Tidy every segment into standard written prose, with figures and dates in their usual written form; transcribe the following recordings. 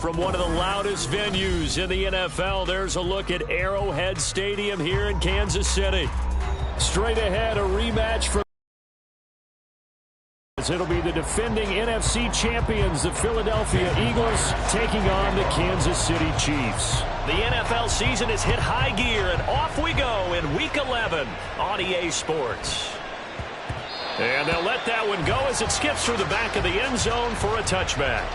From one of the loudest venues in the NFL, there's a look at Arrowhead Stadium here in Kansas City. Straight ahead, a rematch for... It'll be the defending NFC champions, the Philadelphia Eagles, taking on the Kansas City Chiefs. The NFL season has hit high gear, and off we go in Week 11 on EA Sports. And they'll let that one go as it skips through the back of the end zone for a touchback.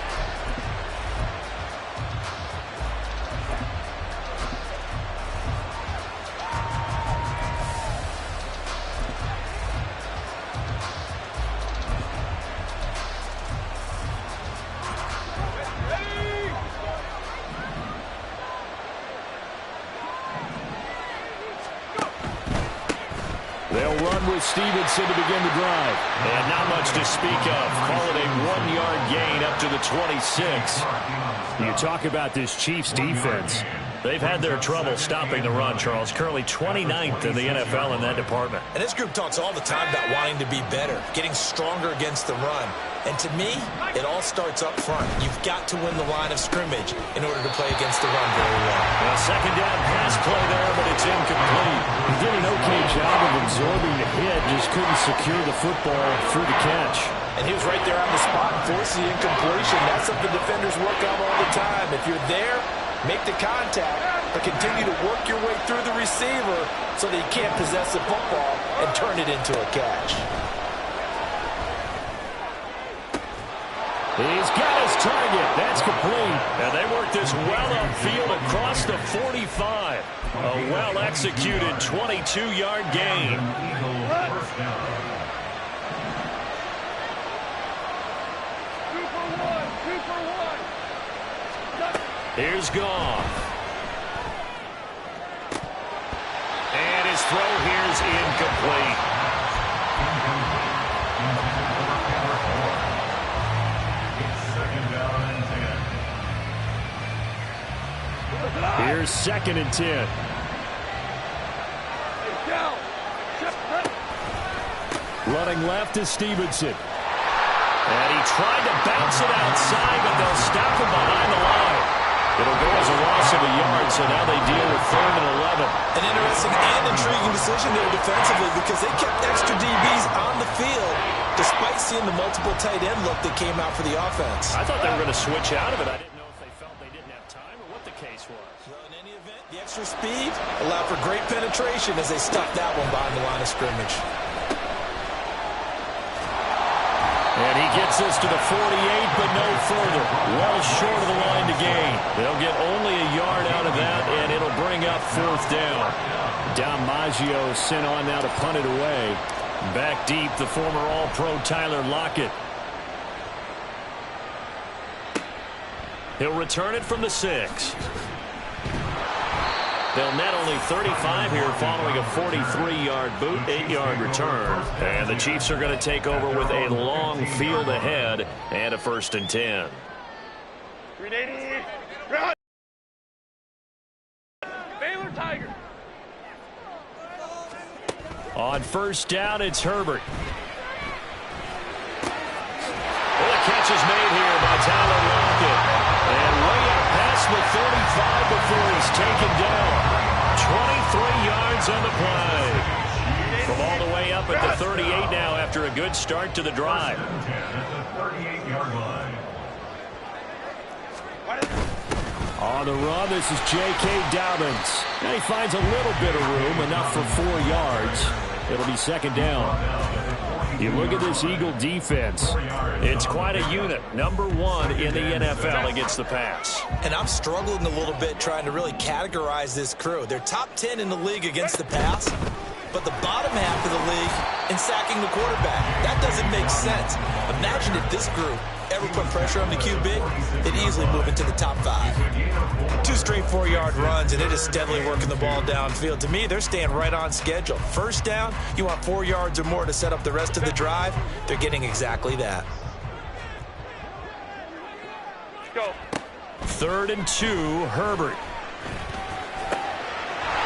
They'll run with Stevenson to begin the drive. And not much to speak of. Call it a 1-yard gain up to the 26. You talk about this Chiefs defense. They've had their trouble stopping the run, Charles. Currently 29th in the NFL in that department. And this group talks all the time about wanting to be better, getting stronger against the run. And to me, it all starts up front. You've got to win the line of scrimmage in order to play against the run very well. A second down pass play there, but it's incomplete. He did an okay job of absorbing the hit, just couldn't secure the football through the catch. And he was right there on the spot and forced the incompletion. That's something defenders work on all the time. If you're there, make the contact, but continue to work your way through the receiver so that you can't possess the football and turn it into a catch. He's got his target. That's complete. And they work this well upfield across the 45. A well-executed 22-yard gain. Here's Goff. And his throw here's incomplete. Here's 2nd and 10. Running left is Stevenson. And he tried to bounce it outside, but they'll stop him behind the line. It'll go as a loss of a yard, so now they deal with 3rd and 11. An interesting and intriguing decision there defensively because they kept extra DBs on the field despite seeing the multiple tight end look that came out for the offense. I thought they were going to switch out of it. I didn't know if they felt they didn't have time or what the case was. Well, in any event, the extra speed allowed for great penetration as they stuffed that one behind the line of scrimmage. And he gets this to the 48, but no further. Well short of the line to gain. They'll get only a yard out of that, and it'll bring up 4th down. Dom Maggio sent on now to punt it away. Back deep, the former All-Pro Tyler Lockett. He'll return it from the 6. They'll net only 35 here following a 43-yard boot, 8-yard return. And the Chiefs are going to take over with a long field ahead and a 1st and 10. Baylor Tiger. On 1st down, it's Herbert. Well, the catch is made here by Tyler Lockett. And way up past the 35 before he's taken down. 23 yards on the play. From all the way up at the 38 now after a good start to the drive. On the run, this is J.K. Dobbins. Now he finds a little bit of room, enough for 4 yards. It'll be 2nd down. You look at this Eagle defense. It's quite a unit. Number 1 in the NFL against the pass. And I'm struggling a little bit trying to really categorize this crew. They're top 10 in the league against the pass, but the bottom half of the league in sacking the quarterback. That doesn't make sense. Imagine if this group ever put pressure on the QB, they'd easily move into the top 5. 2 straight 4-yard runs, and it is steadily working the ball downfield. To me, they're staying right on schedule. 1st down, you want 4 yards or more to set up the rest of the drive. They're getting exactly that. Let's go. 3rd and 2, Herbert.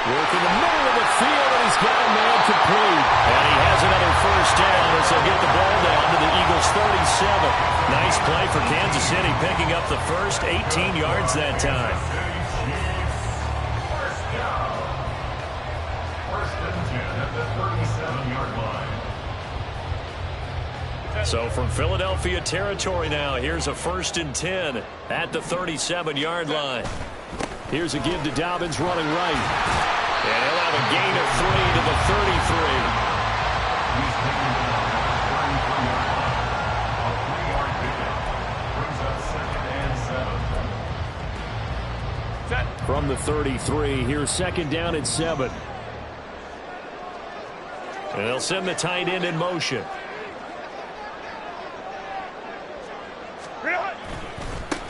Work in the middle of the field, and he's got a man complete. And he has another 1st down as they'll get the ball down to the Eagles' 37. Nice play for Kansas City picking up the first 18 yards that time. First and 10 at the 37-yard line. So from Philadelphia territory now, here's a 1st and 10 at the 37-yard line. Here's a give to Dobbins running right. And he'll have a gain of 3 to the 33. From the 33, here's 2nd down and 7. And they'll send the tight end in motion.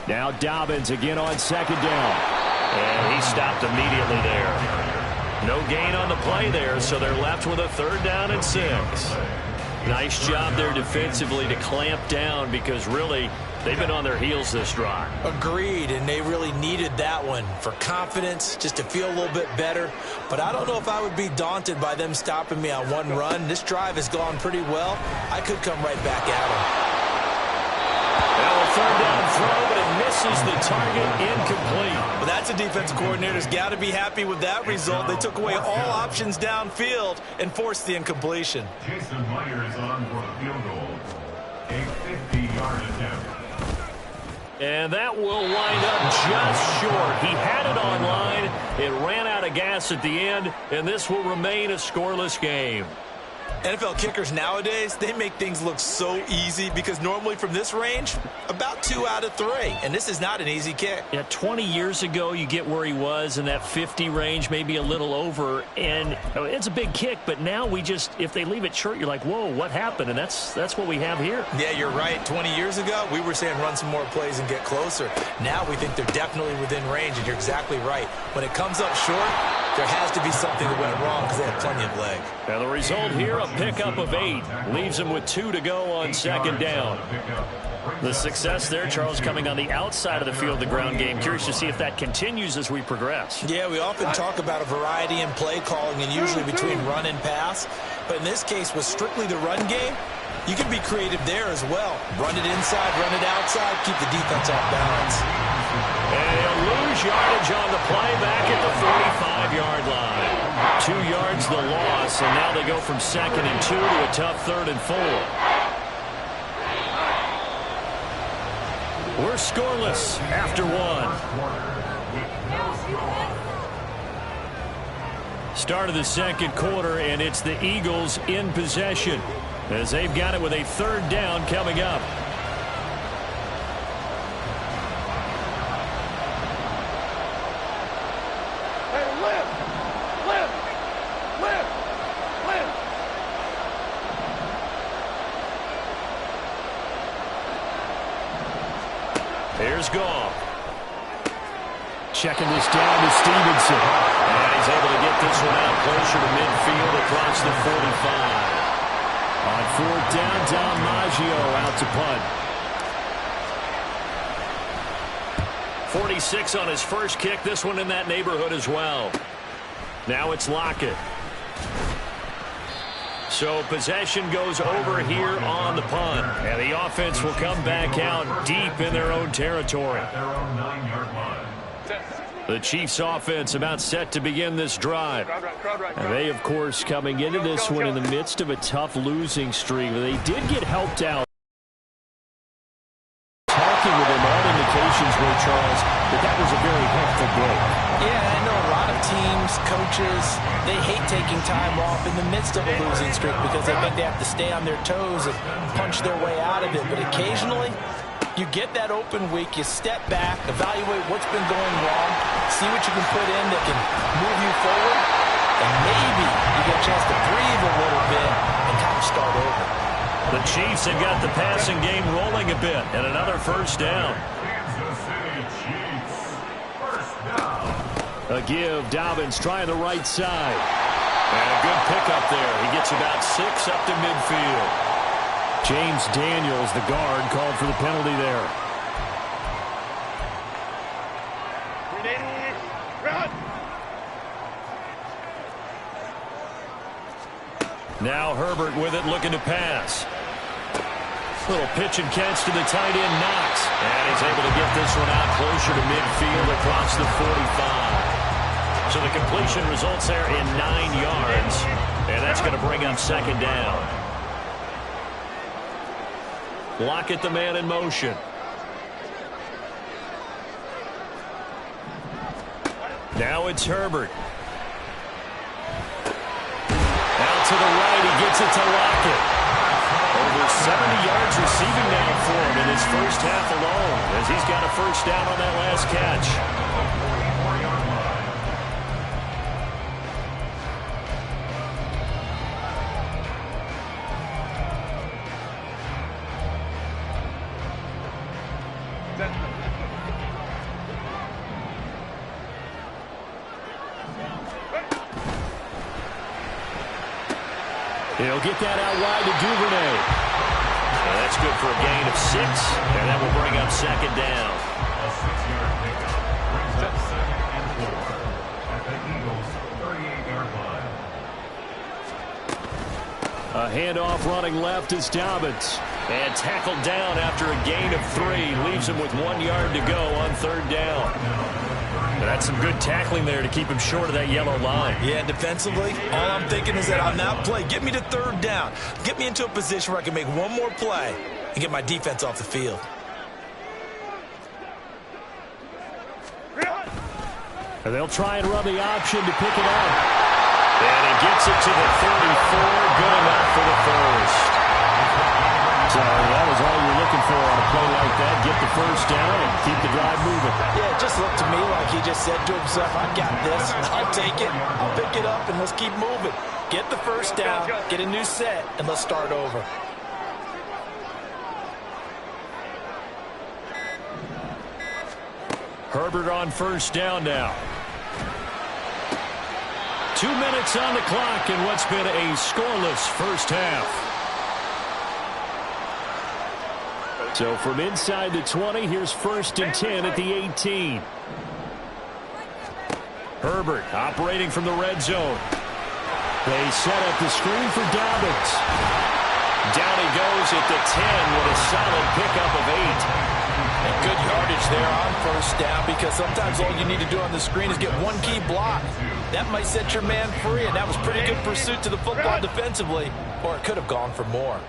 Now Dobbins again on 2nd down. And he stopped immediately there. No gain on the play there, so they're left with a 3rd down and 6. Nice job there defensively to clamp down, because really they've been on their heels this drive. Agreed, and they really needed that one for confidence, just to feel a little bit better. But I don't know if I would be daunted by them stopping me on one run. This drive has gone pretty well. I could come right back at them. Now a 3rd down throw, but it misses the target, incomplete. Well, that's a defense coordinator's got to be happy with that result. They took away all options downfield and forced the incompletion. Jason Myers on for the field goal. A 50-yard attempt. And that will wind up just short. He had it on line. It ran out of gas at the end, and this will remain a scoreless game. NFL kickers nowadays, they make things look so easy, because normally from this range, about 2 out of 3. And this is not an easy kick. Yeah, 20 years ago, you get where he was in that 50 range, maybe a little over. And it's a big kick, but now we just, if they leave it short, you're like, whoa, what happened? And that's what we have here. Yeah, you're right. 20 years ago, we were saying run some more plays and get closer. Now we think they're definitely within range, and you're exactly right. When it comes up short, there has to be something that went wrong, because they had plenty of leg. And the result here, a pickup of 8. Leaves him with 2 to go on 2nd down. The success there, Charles, coming on the outside of the field, the ground game. Curious to see if that continues as we progress. Yeah, we often talk about a variety in play calling, and usually between run and pass. But in this case, with strictly the run game, you can be creative there as well. Run it inside, run it outside, keep the defense off balance. And he'll lose yardage on the play back at the 45-yard line. 2 yards the loss, and now they go from 2nd and 2 to a tough 3rd and 4. We're scoreless after 1. Start of the 2nd quarter, and it's the Eagles in possession, as they've got it with a 3rd down coming up. Here's Goff. Checking this down to Stevenson. And he's able to get this one out closer to midfield across the 45. On 4th down, DiMaggio out to punt. 46 on his first kick. This one in that neighborhood as well. Now it's Lockett. So possession goes over here on the punt. And the offense will come back out deep in their own territory. Their own 9-yard line. The Chiefs offense about set to begin this drive. And they, of course, coming into this one in the midst of a tough losing streak. They did get helped out. Talking with them, all indications were, Charles, that was a very helpful break. Yeah, I know a lot of teams, coaches, they hate taking time off in the midst of a losing streak, because they think they have to stay on their toes and punch their way out of it. But occasionally, you get that open week, you step back, evaluate what's been going wrong, see what you can put in that can move you forward, and maybe you get a chance to breathe a little bit and kind of start over. The Chiefs have got the passing game rolling a bit, and another 1st down. Kansas City Chiefs. 1st down. A give, Dobbins trying the right side. And a good pickup there. He gets about 6 up to midfield. James Daniels, the guard, called for the penalty there. Now Herbert with it, looking to pass. Little pitch and catch to the tight end, Knox. And he's able to get this one out closer to midfield across the 45. So the completion results there in 9 yards. And that's going to bring up second down. Lockett, the man in motion. Now it's Herbert. Out to the right, he gets it to Lockett. Over 70 yards receiving now for him in his first half alone, as he's got a first down on that last catch. He'll get that out wide to Duvernay. And that's good for a gain of 6, and that will bring up second down. A 6-yard pickup brings up 2nd and 4 at the Eagles' 38-yard line. A handoff running left is Dobbins. And tackled down after a gain of 3. Leaves him with 1 yard to go on third down. And that's some good tackling there to keep him short of that yellow line. Yeah, defensively, all I'm thinking is that on that play, get me to third down. Get me into a position where I can make one more play and get my defense off the field. And they'll try and run the option to pick it up. And he gets it to the 34. Good enough for the first. So that was all you're looking for on a play like that. Get the first down and keep the drive moving. Yeah, it just looked to me like he just said to himself, I got this. I'll take it. I'll pick it up, and let's keep moving. Get the first down, get a new set, and let's start over. Herbert on first down now. 2 minutes on the clock in what's been a scoreless first half. So from inside the 20, here's 1st and 10 at the 18. Herbert operating from the red zone. They set up the screen for Dobbins. Down he goes at the 10 with a solid pickup of 8. And good yardage there on first down, because sometimes all you need to do on the screen is get one key block. That might set your man free, and that was pretty good pursuit to the football defensively, or it could have gone for more.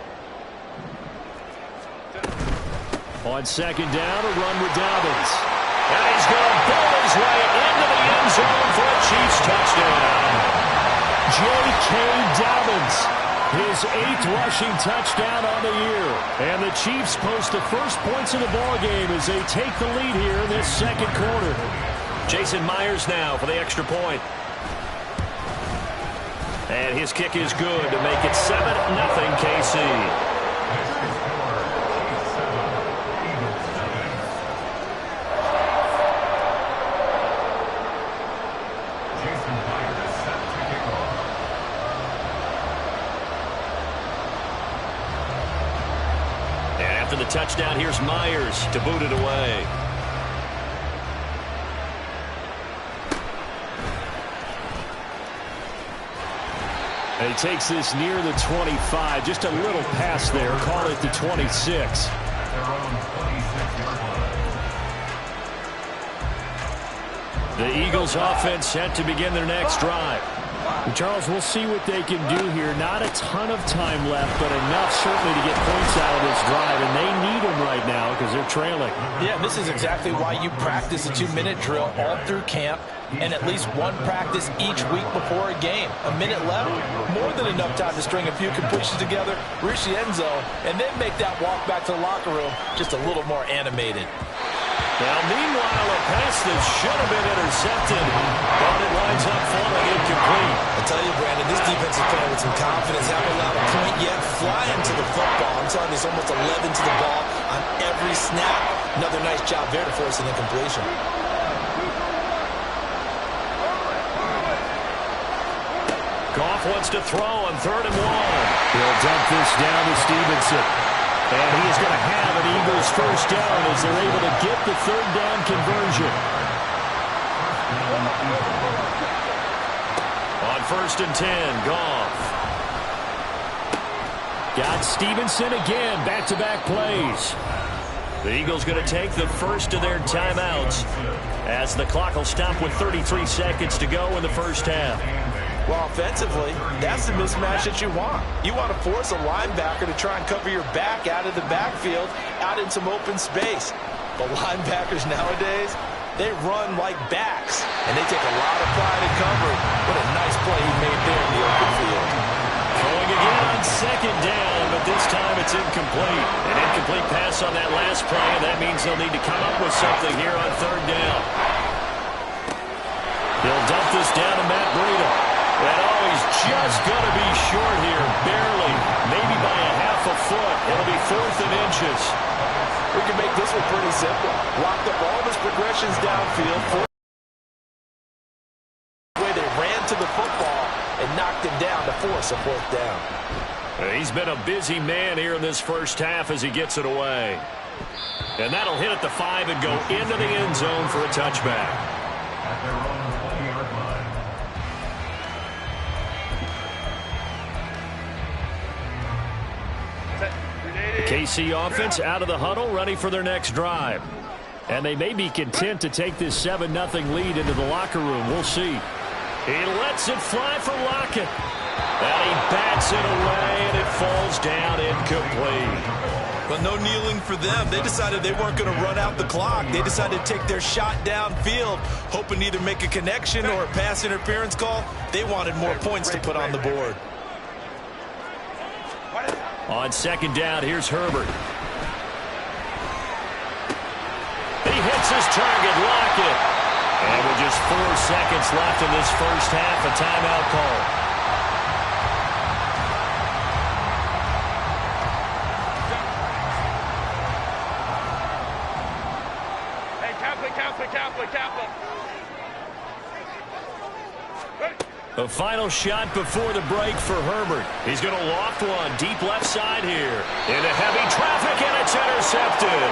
On second down, a run with Dobbins. And he's going to bowl his way into the end zone for a Chiefs touchdown. J.K. Dobbins, his 8th rushing touchdown on the year. And the Chiefs post the first points of the ballgame as they take the lead here in this second quarter. Jason Myers now for the extra point. And his kick is good to make it 7-0 KC. The touchdown, here's Myers to boot it away. And he takes this near the 25, just a little pass there, call it the 26. The Eagles offense set to begin their next drive. And Charles, we'll see what they can do here. Not a ton of time left, but enough certainly to get points out of this drive, and they need them right now because they're trailing. Yeah, this is exactly why you practice a 2-minute drill all through camp, and at least one practice each week before a game. A minute left, more than enough time to string a few completions together, reach the end zone, and then make that walk back to the locker room just a little more animated. Now, meanwhile, a pass that should have been intercepted, but it winds up falling incomplete. I tell you, Brandon, this defense is playing with some confidence. Haven't allowed a point yet. Flying to the football. I'm telling you, there's almost 11 to the ball on every snap. Another nice job there to force an incompletion. Goff wants to throw on 3rd and 1. He'll dump this down to Stevenson. And he is going to have an Eagles first down as they're able to get the 3rd down conversion. On 1st and 10, Goff. Got Stevenson again, back-to-back plays. The Eagles going to take the first of their timeouts as the clock will stop with 33 seconds to go in the first half. Well, offensively, that's the mismatch that you want. You want to force a linebacker to try and cover your back out of the backfield, out in some open space. But linebackers nowadays, they run like backs, and they take a lot of pride in covering. What a nice play he made there in the open field. Throwing again on second down, but this time it's incomplete. An incomplete pass on that last play, and that means they'll need to come up with something here on third down. They'll dump this down to Matt Breida. And he's just going to be short here, barely, maybe by a half a foot. It'll be 4th and inches. We can make this one pretty simple. Blocked up all of his progressions downfield. The way they ran to the football and knocked him down to force a 4th down. He's been a busy man here in this first half as he gets it away. And that'll hit at the 5 and go into the end zone for a touchback. At their own 20-yard line. KC offense out of the huddle, ready for their next drive. And they may be content to take this 7-0 lead into the locker room. We'll see. He lets it fly for Lockett. And he bats it away, and it falls down incomplete. But no kneeling for them. They decided they weren't going to run out the clock. They decided to take their shot downfield, hoping to either make a connection or a pass interference call. They wanted more points to put on the board. On second down, here's Herbert. He hits his target, Lockett. And with just 4 seconds left in this first half, a timeout call. Hey, Kaplan. A final shot before the break for Herbert. He's going to loft one deep left side here. Into heavy traffic, and it's intercepted.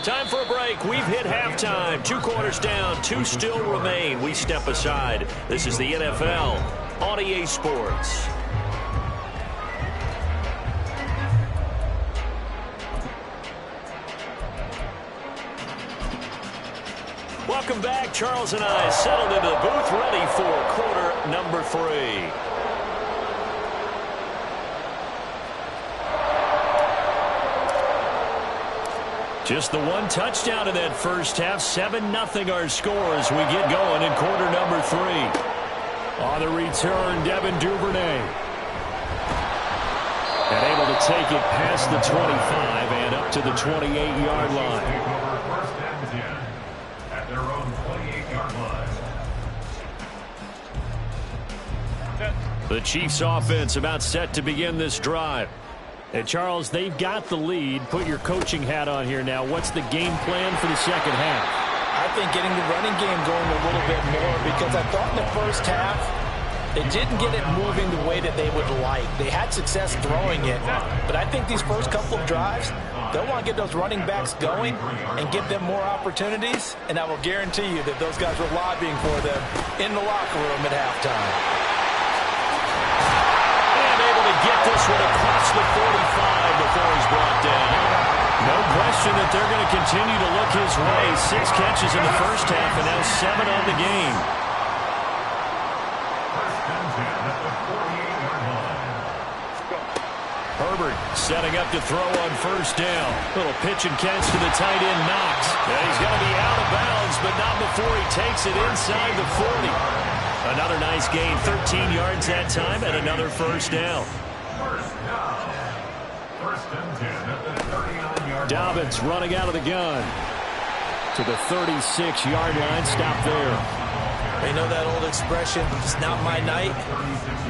Time for a break. We've hit halftime. 2 quarters down, 2 still remain. We step aside. This is the NFL on EA Sports. Welcome back. Charles and I settled into the booth, ready for quarter number 3. Just the 1 touchdown in that first half. 7-0 our score as we get going in quarter number 3. On the return, Devin Duvernay. And able to take it past the 25 and up to the 28-yard line. First and 10 at their own 28-yard line. The Chiefs offense about set to begin this drive. And Charles, they've got the lead. Put your coaching hat on here now. What's the game plan for the second half? I think getting the running game going a little bit more, because I thought in the first half they didn't get it moving the way that they would like. They had success throwing it, but I think these first couple of drives, they'll want to get those running backs going and give them more opportunities, and I will guarantee you that those guys were lobbying for them in the locker room at halftime. Get this one across the 45 before he's brought down. No question that they're going to continue to look his way. 6 catches in the first half and now 7 on the game. Herbert setting up to throw on first down. Little pitch and catch to the tight end, Knox. And he's going to be out of bounds, but not before he takes it inside the 40. Another nice gain, 13 yards that time, and another first down. First and 10 at the 39-yard line. Dobbins running out of the gun to the 36-yard line. Stop there. You know that old expression, it's not my night?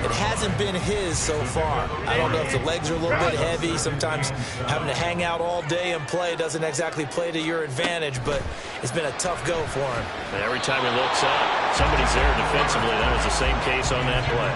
It hasn't been his so far. I don't know if the legs are a little bit heavy. Sometimes having to hang out all day and play doesn't exactly play to your advantage, but it's been a tough go for him. And every time he looks up, somebody's there defensively. That was the same case on that play.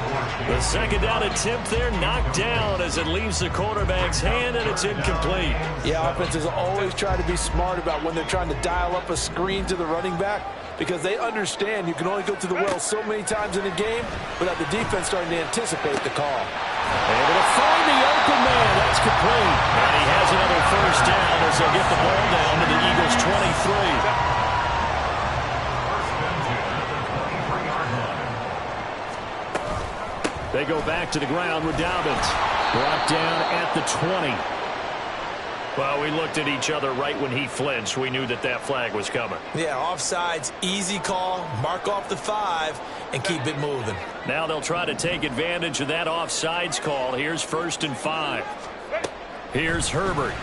The second down attempt there knocked down as it leaves the quarterback's hand, and it's incomplete. Yeah, offenses always try to be smart about when they're trying to dial up a screen to the running back, because they understand you can only go to the well so many times in a game without the defense starting to anticipate the call. Able to find the open man. That's complete. And he has another first down as they'll get the ball down to the Eagles' 23. They go back to the ground with Dobbins. Brought down at the 20. Well, we looked at each other right when he flinched. We knew that that flag was coming. Yeah, offsides, easy call, mark off the 5, and keep it moving. Now they'll try to take advantage of that offsides call. Here's 1st and 5. Here's Herbert.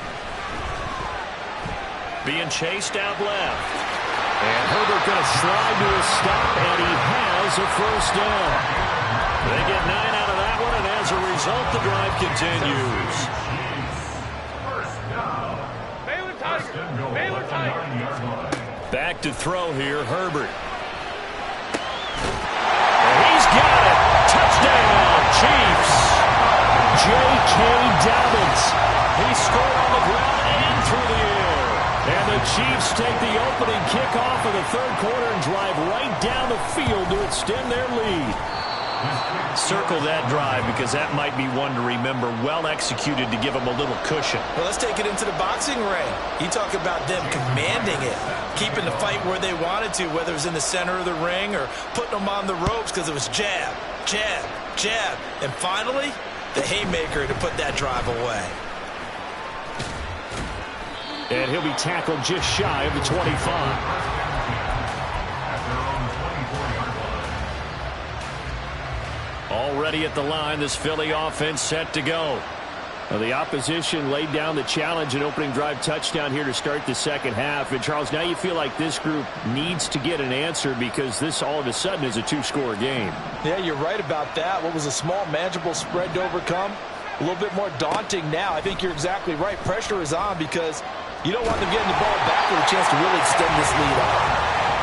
Being chased out left. And Herbert going to slide to a stop, and he has a first down. They get 9 out of that one, and as a result, the drive continues. Back to throw here, Herbert. And he's got it. Touchdown, Chiefs. J.K. Dobbins. He scored on the ground and through the air. And the Chiefs take the opening kickoff of the third quarter and drive right down the field to extend their lead. Circle that drive because that might be one to remember. Well executed to give them a little cushion. Well, let's take it into the boxing ring. You talk about them commanding it, keeping the fight where they wanted to, whether it was in the center of the ring or putting them on the ropes because it was jab, jab, jab. And finally, the haymaker to put that drive away. And he'll be tackled just shy of the 25. Already at the line, this Philly offense set to go. Well, the opposition laid down the challenge and opening drive touchdown here to start the second half. And, Charles, now you feel like this group needs to get an answer because this all of a sudden is a two-score game. Yeah, you're right about that. What was a small, manageable spread to overcome? A little bit more daunting now. I think you're exactly right. Pressure is on because you don't want them getting the ball back with a chance to really extend this lead out.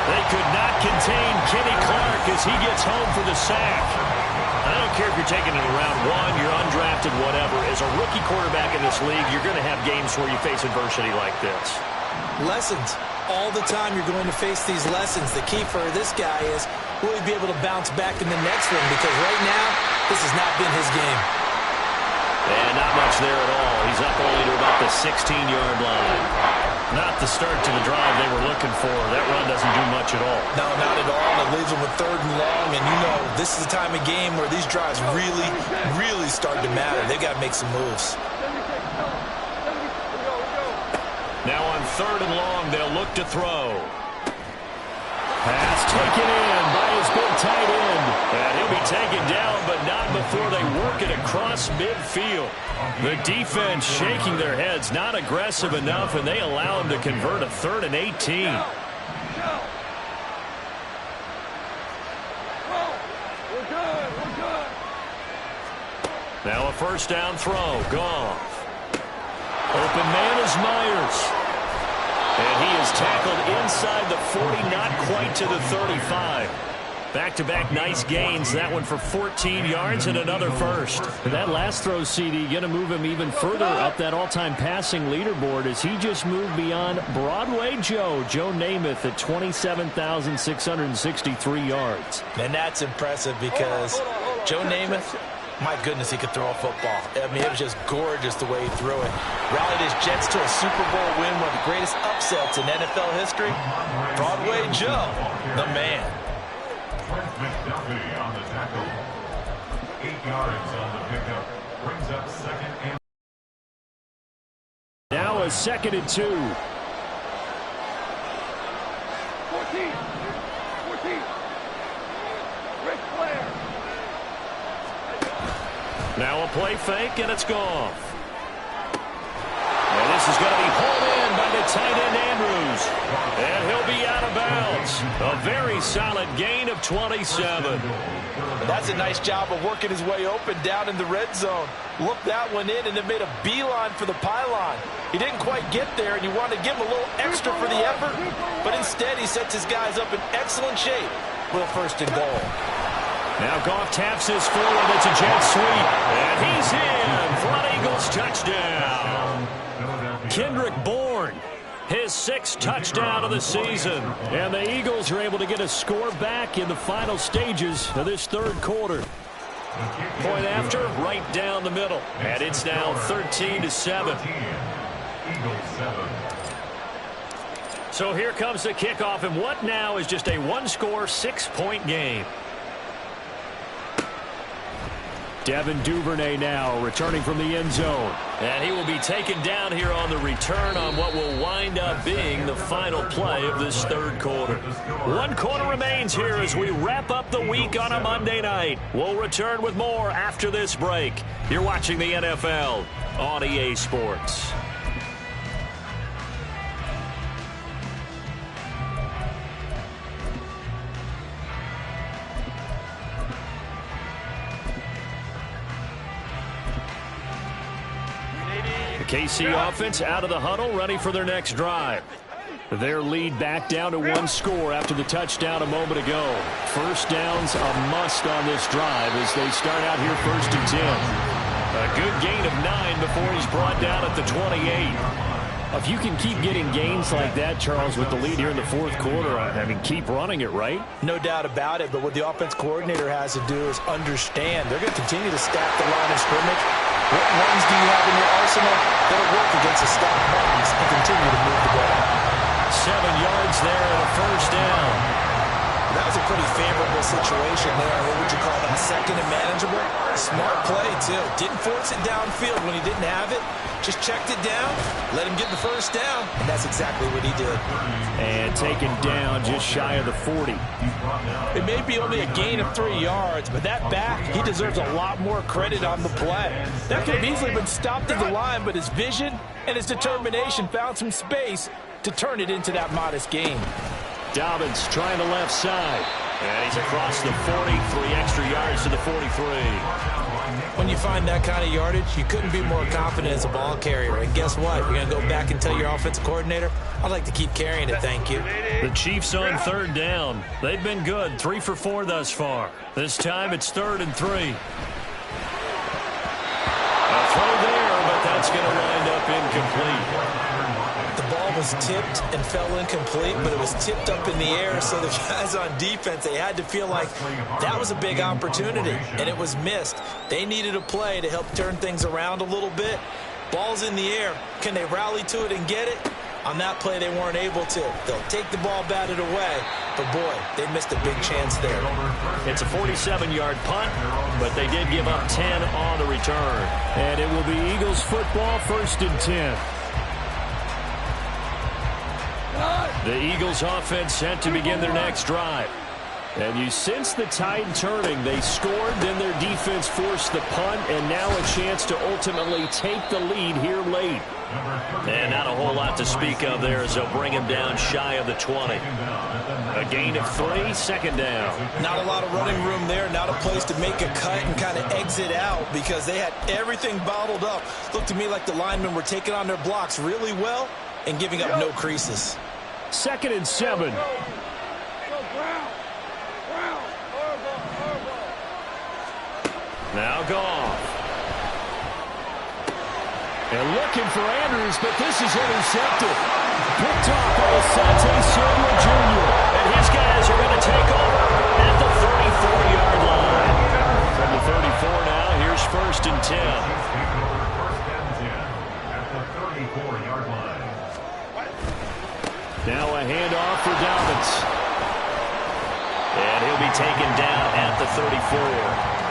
They could not contain Kenny Clark as he gets home for the sack. I don't care if you're taking it in round 1, you're undrafted, whatever. As a rookie quarterback in this league, you're going to have games where you face adversity like this. Lessons. All the time you're going to face these lessons. The key for this guy is will he be able to bounce back in the next one? Because right now, this has not been his game. And not much there at all. He's up only to about the 16-yard line. Not the start to the drive they were looking for. That run doesn't do much at all. No, not at all. It leaves them with 3rd and long. And you know, this is the time of game where these drives really, really start to matter. They've got to make some moves. Now on 3rd and long, they'll look to throw. Pass taken in by his big tight end. And he'll be taken down, but not before they work it across midfield. The defense shaking their heads, not aggressive enough, and they allow him to convert a 3rd and 18. Now a first down throw. Goff. Open man is Myers. And he is tackled inside the 40, not quite to the 35. Back-to-back nice gains. That one for 14 yards and another first. And that last throw, CD, going to move him even further up that all-time passing leaderboard as he just moved beyond Broadway Joe Namath at 27,663 yards. And that's impressive because Joe Namath, my goodness, he could throw a football. I mean, it was just gorgeous the way he threw it. Rallied his Jets to a Super Bowl win, one of the greatest upsets in NFL history. Broadway Joe, the man. McDuffie on the tackle. 8 yards on the pickup. Brings up 2nd and... Now a 2nd and 2. 14. Rick Flair. Now a play fake, and it's Goff. And this is going to be hauled in by the tight end Andrews. And he'll be out of bounds. downs. A very solid gain of 27. That's a nice job of working his way open down in the red zone. Looked that one in and then made a beeline for the pylon. He didn't quite get there, and you want to give him a little extra for the effort, but instead he sets his guys up in excellent shape with a 1st and goal. Now Goff taps his forward. It's a jet sweep, and he's in for an Eagles touchdown. Kendrick Bourne, his 6th touchdown of the season. And the Eagles are able to get a score back in the final stages of this 3rd quarter. Point after, right down the middle. And it's now 13-7. So here comes the kickoff, and what now is just a 1-score, 6-point game. Devin Duvernay now returning from the end zone. And he will be taken down here on the return on what will wind up being the final play of this 3rd quarter. 1 quarter remains here as we wrap up the week on a Monday night. We'll return with more after this break. You're watching the NFL on EA Sports. KC offense out of the huddle, ready for their next drive. Their lead back down to 1 score after the touchdown a moment ago. 1st downs a must on this drive as they start out here 1st and 10. A good gain of 9 before he's brought down at the 28. If you can keep getting gains like that, Charles, with the lead here in the 4th quarter, I mean, keep running it, right? No doubt about it, but what the offense coordinator has to do is understand they're going to continue to stack the line of scrimmage. What runs do you have in your arsenal that'll work against a stacked box and continue to move the ball? 7 yards there and a 1st down. That was a pretty favorable situation there. What would you call that? 2nd and manageable? Smart play, too. Didn't force it downfield when he didn't have it. Just checked it down, let him get the 1st down, and that's exactly what he did. And taken down just shy of the 40. It may be only a gain of 3 yards, but that back, he deserves a lot more credit on the play. That could have easily been stopped at the line, but his vision and his determination found some space to turn it into that modest gain. Dobbins trying the left side. And he's across the 40, 3 extra yards to the 43. When you find that kind of yardage, you couldn't be more confident as a ball carrier. And guess what? You're going to go back and tell your offensive coordinator, I'd like to keep carrying it, thank you. The Chiefs on 3rd down. They've been good, 3 for 4 thus far. This time it's 3rd and 3. A throw there, but that's going to wind up incomplete. The ball was tipped and fell incomplete, but it was tipped up in the air, so the guys on defense, they had to feel like that was a big opportunity, and it was missed. They needed a play to help turn things around a little bit. Ball's in the air. Can they rally to it and get it? On that play, they weren't able to. They'll take the ball batted away, but boy, they missed a big chance there. It's a 47-yard punt, but they did give up 10 on the return. And it will be Eagles football, 1st and 10. The Eagles offense set to begin their next drive. And you sense the tide turning. They scored, then their defense forced the punt, and now a chance to ultimately take the lead here late. And not a whole lot to speak of there as they'll bring him down shy of the 20. A gain of 3, 2nd down. Not a lot of running room there, not a place to make a cut and kind of exit out because they had everything bottled up. Looked to me like the linemen were taking on their blocks really well and giving up no creases. 2nd and 7. Now Goff. And looking for Andrews, but this is intercepted. Picked off by Asante Samuel Jr. And his guys are going to take over at the 34-yard line. From the 34 now, here's 1st and 10. Now a handoff for Dobbins. And he'll be taken down at the 34.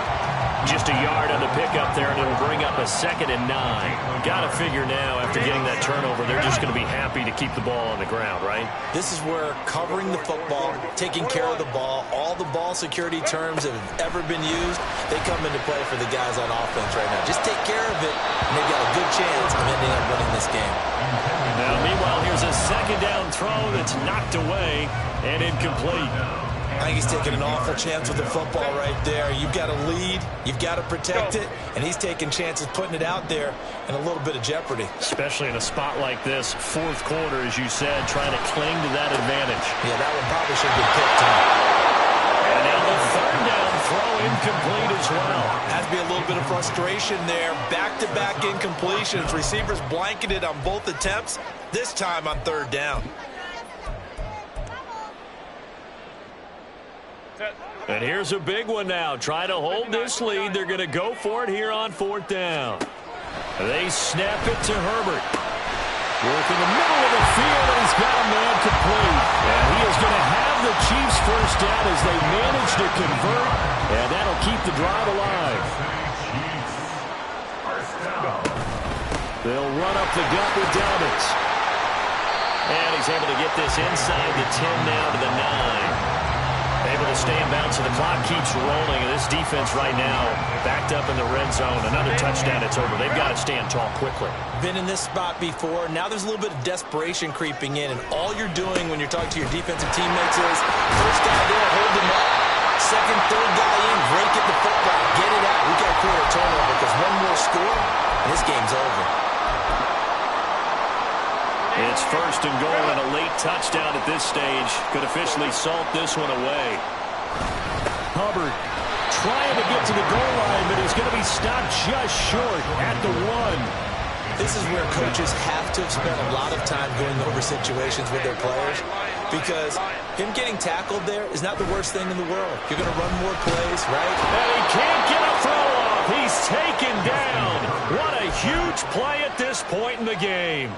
Just a yard on the pickup there, and it'll bring up a 2nd and 9. Got to figure now, after getting that turnover, they're just going to be happy to keep the ball on the ground, right? This is where covering the football, taking care of the ball, all the ball security terms that have ever been used, they come into play for the guys on offense right now. Just take care of it, and they've got a good chance of ending up winning this game. Now, meanwhile, here's a 2nd down throw that's knocked away and incomplete. I think he's taking an awful chance with the football right there. You've got to lead, you've got to protect it, and he's taking chances putting it out there in a little bit of jeopardy. Especially in a spot like this, 4th quarter, as you said, trying to cling to that advantage. Yeah, that one probably should get picked on. And now the 3rd down throw incomplete as well. Has to be a little bit of frustration there. Back-to-back incompletions. Receivers blanketed on both attempts, this time on 3rd down. And here's a big one now. Trying to hold this lead. They're going to go for it here on 4th down. They snap it to Herbert. Work in the middle of the field, and he's got a man complete. And he is going to have the Chiefs 1st down as they manage to convert, and that'll keep the drive alive. They'll run up the gut with Dobbins. And he's able to get this inside the 10 now to the 9. Able to stay in bounds, so the clock keeps rolling. And this defense right now backed up in the red zone. Another touchdown, it's over. They've got to stand tall quickly. Been in this spot before. Now there's a little bit of desperation creeping in. And all you're doing when you're talking to your defensive teammates is, first guy there, hold him up. 2nd, 3rd guy in, break at the football. Get it out. We got to create a turnover because one more score, and this game's over. It's 1st and goal, and a late touchdown at this stage could officially salt this one away. Hubbard trying to get to the goal line, but he's going to be stopped just short at the 1. This is where coaches have to have spent a lot of time going over situations with their players, because him getting tackled there is not the worst thing in the world. You're going to run more plays, right? And he can't get a throw off. He's taken down. What a huge play at this point in the game.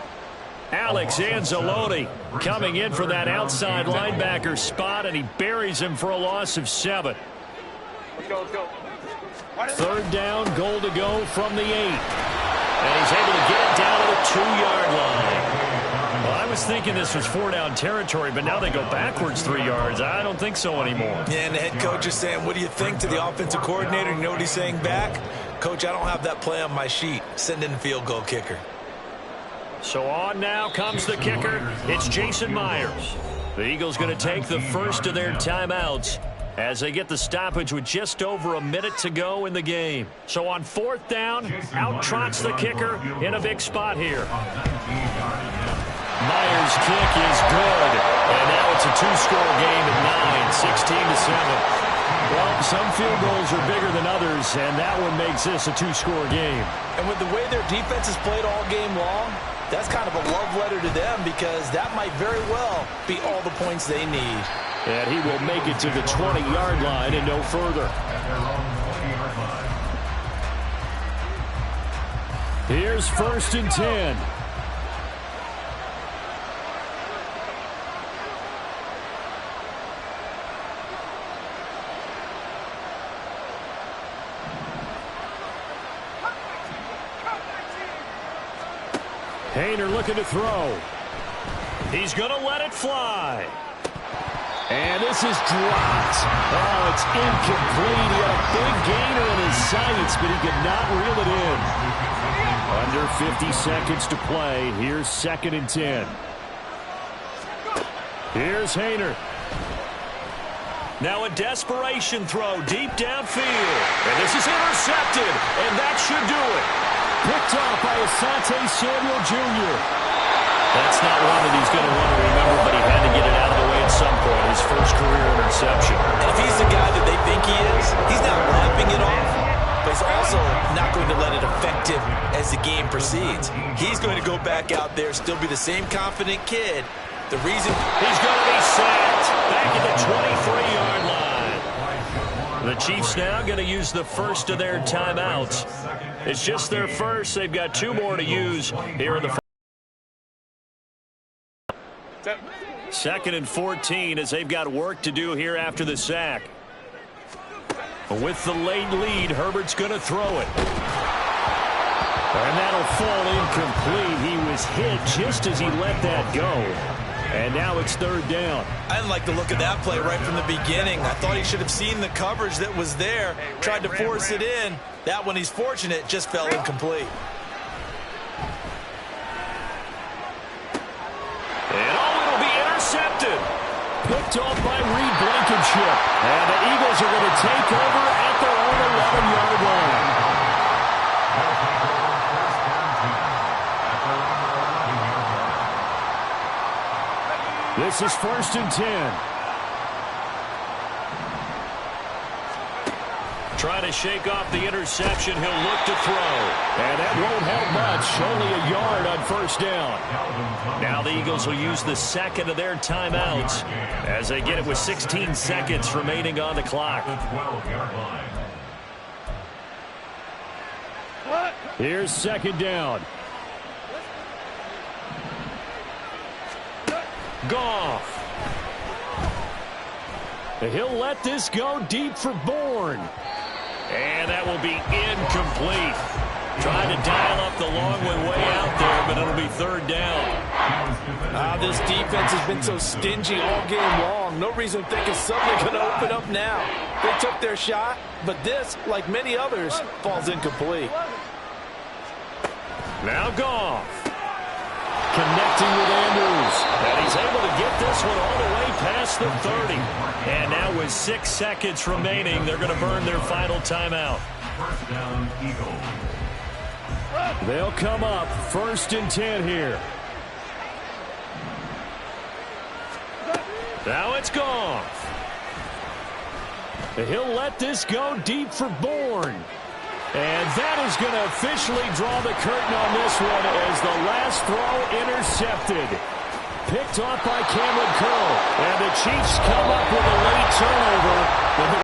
Alex Anzalone coming in for that outside linebacker spot, and he buries him for a loss of 7. Let's go, let's go. 3rd down, goal to go from the 8. And he's able to get it down to the 2-yard line. Well, I was thinking this was 4-down territory, but now they go backwards 3 yards. I don't think so anymore. Yeah, and the head coach is saying, what do you think, to the offensive coordinator? You know what he's saying back? Coach, I don't have that play on my sheet. Send in the field goal kicker. So on now comes the kicker. It's Jason Myers. The Eagles going to take the first of their timeouts as they get the stoppage with just over a minute to go in the game. So on 4th down, out trots the kicker in a big spot here. Myers' kick is good. And now it's a 2-score game at 9, 16-7. Well, some field goals are bigger than others, and that one makes this a 2-score game. And with the way their defense has played all game long, that's kind of a love letter to them, because that might very well be all the points they need. And he will make it to the 20-yard line and no further. Here's 1st and 10. Hayner looking to throw. He's going to let it fly. And this is dropped. Oh, it's incomplete. He had a big gainer in his sights, but he could not reel it in. Under 50 seconds to play. Here's 2nd and 10. Here's Hayner. Now a desperation throw deep downfield. And this is intercepted, and that should do it. Picked off by Asante Samuel Jr. That's not one that he's going to want to remember, but he had to get it out of the way at some point. His first career interception. And if he's the guy that they think he is, he's not lapping it off, but he's also not going to let it affect him as the game proceeds. He's going to go back out there, still be the same confident kid. The reason he's going to be sacked back at the 23-yard line. The Chiefs now going to use the first of their timeouts. It's just their first. They've got 2 more to use here in the first. 2nd and 14 as they've got work to do here after the sack. With the late lead, Herbert's going to throw it. And that'll fall incomplete. He was hit just as he let that go. And now it's third down. I didn't like the look of that play right from the beginning. I thought he should have seen the coverage that was there, tried to force it in. That one, he's fortunate, just fell incomplete. And it'll be intercepted. Picked off by Reed Blankenship. And the Eagles are going to take over at their own 11-yard line. This is 1st and 10. Trying to shake off the interception. He'll look to throw. And that won't help much. Only a yard on 1st down. Now the Eagles will use the second of their timeouts as they get it with 16 seconds remaining on the clock. Here's 2nd down. Goff. He'll let this go deep for Bourne. And that will be incomplete. Trying to dial up the long way out there, but it'll be 3rd down. This defense has been so stingy all game long. No reason to think it's suddenly going to open up now. They took their shot, but this, like many others, falls incomplete. Now Goff. Connecting with Andrews. And he's able to get this one all the way past the 30. And now with 6 seconds remaining, they're going to burn their final timeout. 1st down, Eagles. They'll come up 1st and 10 here. Now it's Goff. He'll let this go deep for Bourne. And that is going to officially draw the curtain on this one as the last throw intercepted. Picked off by Cameron Curl. And the Chiefs come up with a late turnover.